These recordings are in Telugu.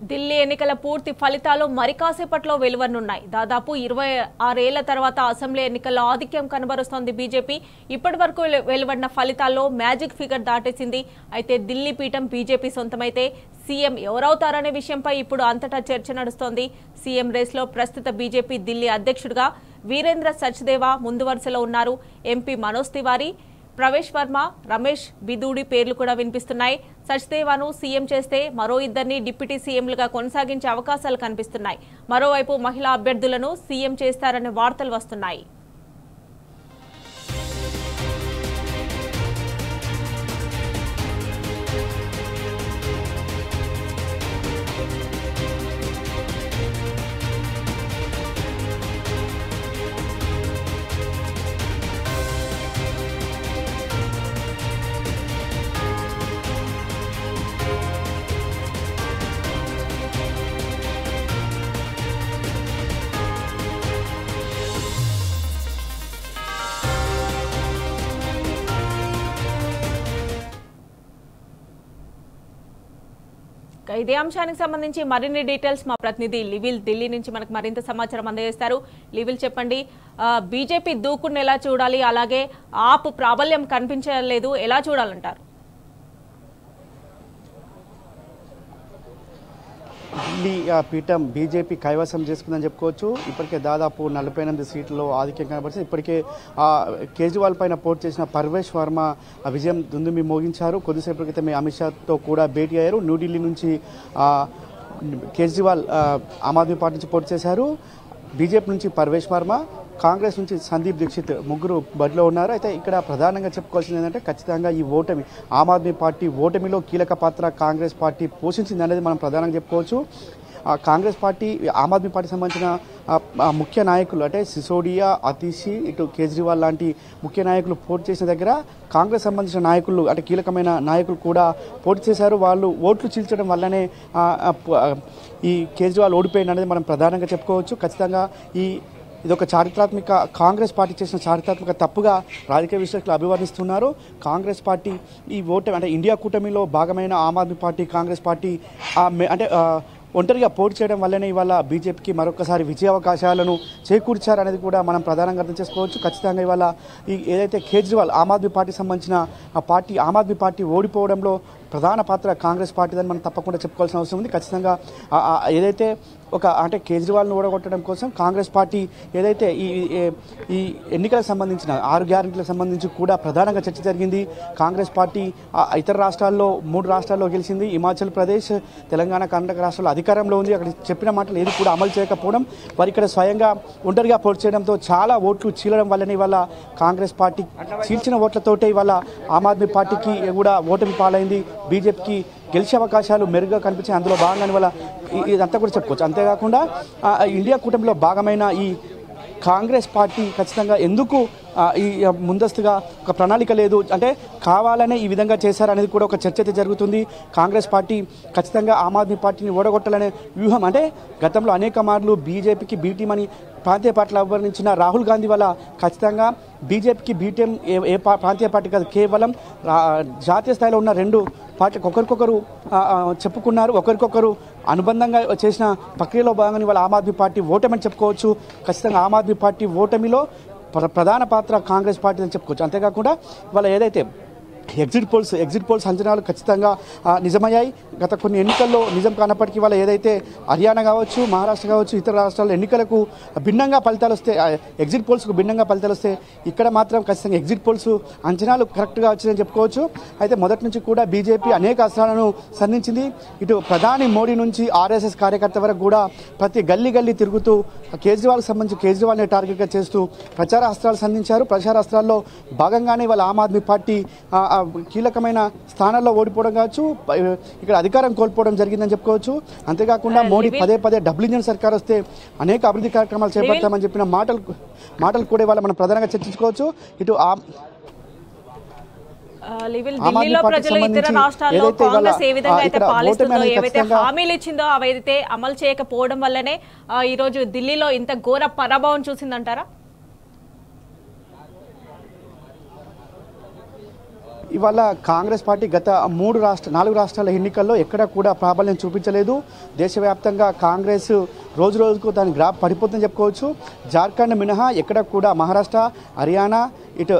ఢిల్లీ ఎన్నికల పూర్తి ఫలితాలు మరికాసేపట్లో వెలువరనున్నాయి. దాదాపు 26 ఏళ్ల తర్వాత అసెంబ్లీ ఎన్నికల్లో ఆధిక్యం కనబరుస్తోంది బీజేపీ. ఇప్పటివరకు వెలువడిన ఫలితాల్లో మ్యాజిక్ ఫిగర్ దాటేసింది. అయితే ఢిల్లీ పీఠం బీజేపీ సొంతమైతే సీఎం ఎవరవుతారనే విషయంపై ఇప్పుడు అంతటా చర్చ నడుస్తోంది. సీఎం రేస్లో ప్రస్తుత బీజేపీ ఢిల్లీ అధ్యక్షుడిగా వీరేంద్ర సచ్దేవా ముందు వరుసలో ఉన్నారు. ఎంపీ మనోజ్ తివారీ, ప్రవేశ్ వర్మ, రమేష్ బిదూడి పేర్లు కూడా వినిపిస్తున్నాయి. సచ్దేవాను సీఎం చేస్తే మరో ఇద్దరిని డిప్యూటీ సీఎంలుగా కొనసాగించే అవకాశాలు కనిపిస్తున్నాయి. మరోవైపు మహిళా అభ్యర్థులను సీఎం చేస్తారనే వార్తలు వస్తున్నాయి. ఇదే అంశానికి సంబంధించి మరిన్ని డీటెయిల్స్ మా ప్రతినిధి లివిల్ ఢిల్లీ నుంచి మనకు మరింత సమాచారం అందజేస్తారు. లివిల్ చెప్పండి, బీజేపీ దూకుడును ఎలా చూడాలి, అలాగే ఆప్ ప్రాబల్యం కనిపించలేదు, ఎలా చూడాలంటారు? ఢిల్లీ పీఠం బీజేపీ కైవసం చేసుకుందని చెప్పుకోవచ్చు. ఇప్పటికే దాదాపు 48 సీట్లలో ఆధిక్యం కనబడుతుంది. ఇప్పటికే కేజ్రీవాల్ పైన పోటీ చేసిన ప్రవేశ్ వర్మ విజయం దుందుమి మోగించారు. కొద్దిసేపటి క్రితమే అమిత్ షాతో కూడా భేటీ అయ్యారు. న్యూఢిల్లీ నుంచి కేజ్రీవాల్ ఆమ్ ఆద్మీ పార్టీ నుంచి పోటీ చేశారు. బీజేపీ నుంచి ప్రవేశ్ వర్మ, కాంగ్రెస్ నుంచి సందీప్ దీక్షిత్ ముగ్గురు బరిలో ఉన్నారు. అయితే ఇక్కడ ప్రధానంగా చెప్పుకోవాల్సింది ఏంటంటే ఖచ్చితంగా ఈ ఓటమి ఆమ్ ఆద్మీ పార్టీ ఓటమిలో కీలక పాత్ర కాంగ్రెస్ పార్టీ పోషించింది అనేది మనం ప్రధానంగా చెప్పుకోవచ్చు. కాంగ్రెస్ పార్టీ ఆమ్ ఆద్మీ పార్టీకి సంబంధించిన ముఖ్య నాయకులు అంటే సిసోడియా, అతీషి, ఇటు కేజ్రీవాల్ లాంటి ముఖ్య నాయకులు పోటీ చేసిన దగ్గర కాంగ్రెస్ సంబంధించిన నాయకులు అంటే కీలకమైన నాయకులు కూడా పోటీ చేశారు. వాళ్ళు ఓట్లు చీల్చడం వల్లనే ఈ కేజ్రీవాల్ ఓడిపోయింది అనేది మనం ప్రధానంగా చెప్పుకోవచ్చు. ఖచ్చితంగా ఇదొక చారిత్రాత్మక కాంగ్రెస్ పార్టీ చేసిన చారిత్రాత్మక తప్పుగా రాజకీయ విశ్లేషకులు అభివర్ణిస్తున్నారు. కాంగ్రెస్ పార్టీ ఈ ఓటమి అంటే ఇండియా కూటమిలో భాగమైన ఆమ్ ఆద్మీ పార్టీ, కాంగ్రెస్ పార్టీ అంటే ఒంటరిగా పోటీ చేయడం వల్లనే ఇవాళ బీజేపీకి మరొకసారి విజయావకాశాలను చేకూర్చారనేది కూడా మనం ప్రధానంగా అర్థం చేసుకోవచ్చు. ఖచ్చితంగా ఇవాళ ఏదైతే కేజ్రీవాల్ ఆమ్ ఆద్మీ పార్టీకి సంబంధించిన ఆమ్ ఆద్మీ పార్టీ ఓడిపోవడంలో ప్రధాన పాత్ర కాంగ్రెస్ పార్టీదని మనం తప్పకుండా చెప్పుకోవాల్సిన అవసరం ఉంది. ఖచ్చితంగా ఏదైతే అంటే కేజ్రీవాల్ను ఓడగొట్టడం కోసం కాంగ్రెస్ పార్టీ ఏదైతే ఈ ఎన్నికలకు సంబంధించిన 6 గ్యారెంటీలకు సంబంధించి కూడా ప్రధానంగా చర్చ జరిగింది. కాంగ్రెస్ పార్టీ ఇతర రాష్ట్రాల్లో 3 రాష్ట్రాల్లో గెలిచింది. హిమాచల్ ప్రదేశ్, తెలంగాణ, కర్ణాటక రాష్ట్రాల్లో అధికారంలో ఉంది. అక్కడ చెప్పిన మాటలు ఏది కూడా అమలు చేయకపోవడం, వారి ఇక్కడ స్వయంగా ఒంటరిగా పోటీ చేయడంతో చాలా ఓట్లు చీలడం వల్లనే ఇవాళ కాంగ్రెస్ పార్టీ చీల్చిన ఓట్లతోటే ఇవాళ ఆమ్ ఆద్మీ పార్టీకి కూడా ఓటమి పాలైంది. బీజేపీకి గెలిచే అవకాశాలు మెరుగ్గా కనిపించాయి. అందులో భాగంగా వల్ల ఇదంతా కూడా చెప్పుకోవచ్చు. అంతేకాకుండా ఇండియా కూటమిలో భాగమైన ఈ కాంగ్రెస్ పార్టీ ఖచ్చితంగా ఎందుకు ఈ ముందస్తుగా ఒక ప్రణాళిక లేదు అంటే కావాలనే ఈ విధంగా చేశారనేది కూడా ఒక చర్చ అయితే జరుగుతుంది. కాంగ్రెస్ పార్టీ ఖచ్చితంగా ఆమ్ ఆద్మీ పార్టీని ఓడగొట్టాలనే వ్యూహం అంటే గతంలో అనేక మార్లు బీజేపీకి బీటీఎం అని ప్రాంతీయ పార్టీలు అభివర్ణించిన రాహుల్ గాంధీ వల్ల ఖచ్చితంగా బీజేపీకి బీటీఎం ఏ ప్రాంతీయ పార్టీ కాదు, కేవలం జాతీయ స్థాయిలో ఉన్న 2 పార్టీలకు ఒకరికొకరు చెప్పుకున్నారు. ఒకరికొకరు అనుబంధంగా చేసిన ప్రక్రియలో భాగంగా ఇవాళ ఆమ్ ఆద్మీ పార్టీ ఓటమని చెప్పుకోవచ్చు. ఖచ్చితంగా ఆమ్ ఆద్మీ పార్టీ ఓటమిలో ప్రధాన పాత్ర కాంగ్రెస్ పార్టీ అని చెప్పుకోవచ్చు. అంతేకాకుండా ఇవాళ ఏదైతే ఎగ్జిట్ పోల్స్ అంచనాలు ఖచ్చితంగా నిజమయ్యాయి. గత కొన్ని ఎన్నికల్లో నిజం కానప్పటికీ ఇవాళ ఏదైతే హర్యానా కావచ్చు, మహారాష్ట్ర కావచ్చు, ఇతర రాష్ట్రాల్లో ఎన్నికలకు భిన్నంగా ఫలితాలు వస్తే, ఎగ్జిట్ పోల్స్కు భిన్నంగా ఫలితాలు వస్తే ఇక్కడ మాత్రం ఖచ్చితంగా ఎగ్జిట్ పోల్స్ అంచనాలు కరెక్ట్గా వచ్చిందని చెప్పుకోవచ్చు. అయితే మొదటి నుంచి కూడా బీజేపీ అనేక అస్త్రాలను సంధించింది. ఇటు ప్రధాని మోడీ నుంచి ఆర్ఎస్ఎస్ కార్యకర్త వరకు కూడా ప్రతి గల్లీ తిరుగుతూ కేజ్రీవాల్కి సంబంధించి కేజ్రీవాల్ని టార్గెట్గా చేస్తూ ప్రచార అస్త్రాలు సంధించారు. ప్రచార అస్త్రాల్లో భాగంగానే ఇవాళ ఆమ్ ఆద్మీ పార్టీ కీలకమైన స్థానాల్లో ఓడిపోవడం కావచ్చు, ఇక్కడ అధికారం కోల్పోవడం జరిగిందని చెప్పుకోవచ్చు. అంతేకాకుండా మోడీ పదే డబుల్ ఇంజన్ సర్కార్ వస్తే అనేక అభివృద్ధి కార్యక్రమాలు చేపడతామని చెప్పిన మాటలు కూడా ఇవాళ మనం ప్రధానంగా చర్చించుకోవచ్చు. ఇటు ఢిల్లీలో ప్రజలు ఇతర రాష్ట్రాల్లో కాంగ్రెస్ ఏ విధంగా అయితే పాలిస్తుందో, ఏవైతే హామీలు ఇచ్చిందో అవైతే అమలు చేయకపోవడం వల్లనే ఈ రోజు ఢిల్లీలో ఇంత ఘోర పరాభవం చూసిందంటారా? ఇవాళ కాంగ్రెస్ పార్టీ గత 4 రాష్ట్రాల ఎన్నికల్లో ఎక్కడ కూడా ప్రాబల్యం చూపించలేదు. దేశవ్యాప్తంగా కాంగ్రెస్ రోజు రోజుకు దాని గ్రాఫ్ పడిపోతుందని చెప్పుకోవచ్చు. జార్ఖండ్ మినహా ఎక్కడ కూడా మహారాష్ట్ర, హర్యానా, ఇటు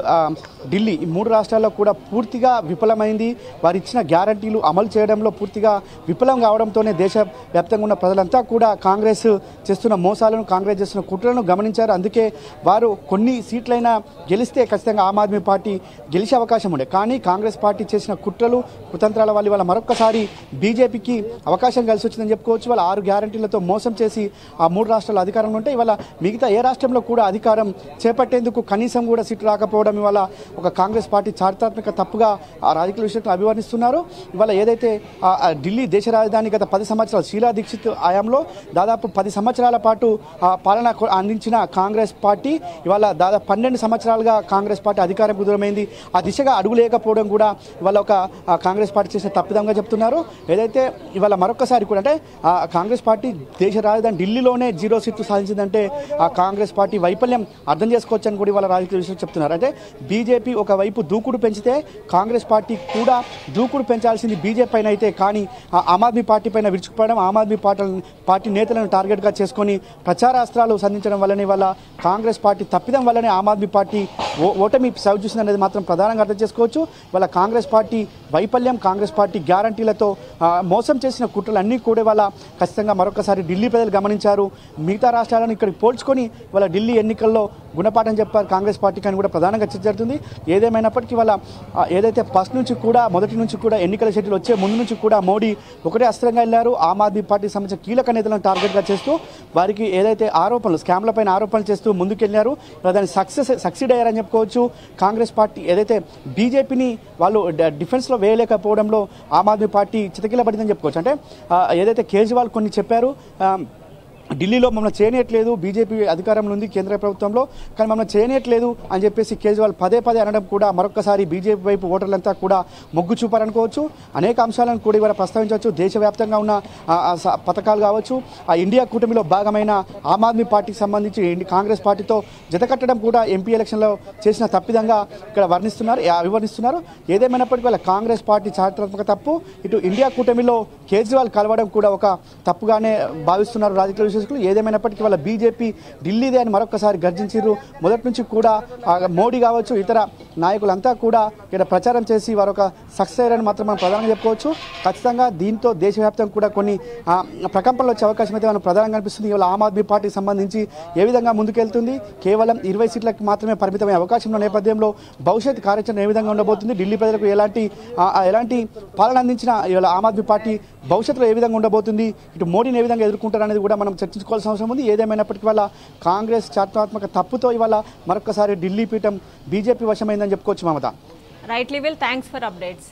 ఢిల్లీ ఈ 3 రాష్ట్రాల్లో కూడా పూర్తిగా విఫలమైంది. వారు ఇచ్చిన గ్యారంటీలు అమలు చేయడంలో పూర్తిగా విఫలం కావడంతోనే దేశవ్యాప్తంగా ఉన్న ప్రజలంతా కూడా కాంగ్రెస్ చేస్తున్న మోసాలను, కాంగ్రెస్ చేస్తున్న కుట్రలను గమనించారు. అందుకే వారు కొన్ని సీట్లైనా గెలిస్తే ఖచ్చితంగా ఆమ్ ఆద్మీ పార్టీ గెలిచే అవకాశం ఉండే. కానీ కాంగ్రెస్ పార్టీ చేసిన కుట్రలు, కుతంత్రాల వల్ల ఇవాళ మరొకసారి బీజేపీకి అవకాశం కలిసి వచ్చిందని చెప్పుకోవచ్చు. వాళ్ళ 6 గ్యారంటీలతో మోసం చేసి ఆ 3 రాష్ట్రాల అధికారంలో ఉంటే ఇవాళ మిగతా ఏ రాష్ట్రంలో కూడా అధికారం చేపట్టేందుకు కనీసం కూడా సీట్లు రాకపోవడం ఇవాళ ఒక కాంగ్రెస్ పార్టీ చారిత్రాత్మక తప్పుగా ఆ రాజకీయ విషయంలో అభివర్ణిస్తున్నారు. ఇవాళ ఏదైతే ఢిల్లీ దేశ రాజధాని గత 10 సంవత్సరాలు షీలా దీక్షిత్ హయాంలో దాదాపు 10 సంవత్సరాల పాటు పాలన అందించిన కాంగ్రెస్ పార్టీ ఇవాళ దాదాపు 12 సంవత్సరాలుగా కాంగ్రెస్ పార్టీ అధికారంకు దూరమైంది. ఆ దిశగా అడుగులేకపోవడం కూడా ఇవాళ ఒక కాంగ్రెస్ పార్టీ చేసిన తప్పిదంగా చెప్తున్నారు. ఏదైతే ఇవాళ మరొకసారి కూడా అంటే కాంగ్రెస్ పార్టీ దేశ రాజధాని ఢిల్లీలోనే 0 సీట్లు సాధించిందంటే ఆ కాంగ్రెస్ పార్టీ వైఫల్యం అర్థం చేసుకోవచ్చు అని కూడా ఇవాళ రాజకీయ విషయం చెప్తున్నారు. అంటే బీజేపీ ఒకవైపు దూకుడు పెంచితే కాంగ్రెస్ పార్టీ కూడా దూకుడు పెంచాల్సింది బీజేపీ పైన అయితే, కానీ ఆమ్ ఆద్మీ పార్టీ పైన విరుచుకుపడడం, ఆమ్ ఆద్మీ పార్టీ నేతలను టార్గెట్గా చేసుకొని ప్రచారాస్త్రాలు సంధించడం వల్లనే వల్ల కాంగ్రెస్ పార్టీ తప్పిదం వల్లనే ఆమ్ ఆద్మీ పార్టీ ఓటమి సవి చూసింది అనేది మాత్రం ప్రధానంగా అర్థం చేసుకోవచ్చు. వాళ్ళ కాంగ్రెస్ పార్టీ వైఫల్యం, కాంగ్రెస్ పార్టీ గ్యారంటీలతో మోసం చేసిన కుట్రలన్నీ కూడా వాళ్ళ ఖచ్చితంగా మరొకసారి ఢిల్లీ ప్రజలు గమనించారు. మిగతా రాష్ట్రాలను ఇక్కడికి పోల్చుకొని వాళ్ళ ఢిల్లీ ఎన్నికల్లో గుణపాఠం చెప్పారు కాంగ్రెస్ పార్టీకి అని కూడా ప్రధానంగా చర్చ జరుగుతుంది. ఏదేమైనప్పటికీ వాళ్ళ ఏదైతే మొదటి నుంచి కూడా ఎన్నికల షెడ్యూల్ వచ్చే ముందు నుంచి కూడా మోడీ ఒకటే అస్త్రంగా వెళ్ళారు. ఆమ్ ఆద్మీ పార్టీకి సంబంధించిన కీలక నేతలను టార్గెట్గా చేస్తూ వారికి ఏదైతే స్కామ్ల పైన ఆరోపణలు చేస్తూ ముందుకెళ్లారు. దాన్ని సక్సీడ్ అయ్యారని చెప్పుకోవచ్చు. కాంగ్రెస్ పార్టీ ఏదైతే బీజేపీని వాళ్ళు డిఫెన్స్లో వేయలేకపోవడంలో ఆమ్ ఆద్మీ పార్టీ చితకిలబడిందని చెప్పుకోవచ్చు. అంటే ఏదైతే కేజ్రీవాల్ కొన్ని చెప్పారు, ఢిల్లీలో మమ్మల్ని చేయనట్లేదు, బీజేపీ అధికారంలో ఉంది కేంద్ర ప్రభుత్వంలో, కానీ మమ్మల్ని చేయనట్లేదు అని చెప్పేసి కేజ్రీవాల్ పదే అనడం కూడా మరొకసారి బీజేపీ వైపు ఓటర్లంతా కూడా మొగ్గు చూపారనుకోవచ్చు. అనేక అంశాలను కూడా ఇవాళ ప్రస్తావించవచ్చు. దేశవ్యాప్తంగా ఉన్న పథకాలు కావచ్చు, ఆ ఇండియా కూటమిలో భాగమైన ఆమ్ ఆద్మీ పార్టీకి సంబంధించి కాంగ్రెస్ పార్టీతో జతకట్టడం కూడా ఎంపీ ఎలక్షన్లో చేసిన తప్పిదంగా ఇక్కడ అభివర్ణిస్తున్నారు. ఏదేమైనప్పటికీ వాళ్ళ కాంగ్రెస్ పార్టీ చారిత్రాత్మక తప్పు, ఇటు ఇండియా కూటమిలో కేజ్రీవాల్ కలవడం కూడా ఒక తప్పుగానే భావిస్తున్నారు రాజకీయ విశ్లేషకులు. ఏదేమైనప్పటికీ వాళ్ళ బీజేపీ ఢిల్లీదే అని మరొకసారి గర్జించారు. మొదటి నుంచి కూడా మోడీ కావచ్చు, ఇతర నాయకులంతా కూడా ఇక్కడ ప్రచారం చేసి వారు ఒక సక్సెస్ అయ్యారని మాత్రం మనం ప్రధానంగా చెప్పుకోవచ్చు. ఖచ్చితంగా దీంతో దేశవ్యాప్తంగా కూడా కొన్ని ప్రకంపనలు వచ్చే అవకాశం అయితే మనం ప్రధానంగా కనిపిస్తుంది. ఇవాళ ఆమ్ ఆద్మీ పార్టీకి సంబంధించి ఏ విధంగా ముందుకెళ్తుంది, కేవలం 20 సీట్లకు మాత్రమే పరిమితమైన అవకాశం నేపథ్యంలో భవిష్యత్ కార్యాచరణ ఏ విధంగా ఉండబోతుంది, ఢిల్లీ ప్రజలకు ఎలాంటి పాలన అందించిన ఇవాళ ఆమ్ ఆద్మీ పార్టీ భవిష్యత్తులో ఏ విధంగా ఉండబోతుంది, ఇటు మోడీని ఏ విధంగా ఎదుర్కొంటారు అనేది కూడా మనం చర్చించుకోవాల్సిన అవసరం ఉంది. ఏదేమైనప్పటికీ వాళ్ళ కాంగ్రెస్ చారిత్రాత్మక తప్పుతో ఇవాళ మరొకసారి ఢిల్లీ పీఠం బీజేపీ వశమైందని చెప్పుకోవచ్చు. మమత. రైట్ లివిల్, థ్యాంక్స్ ఫర్ అప్డేట్స్.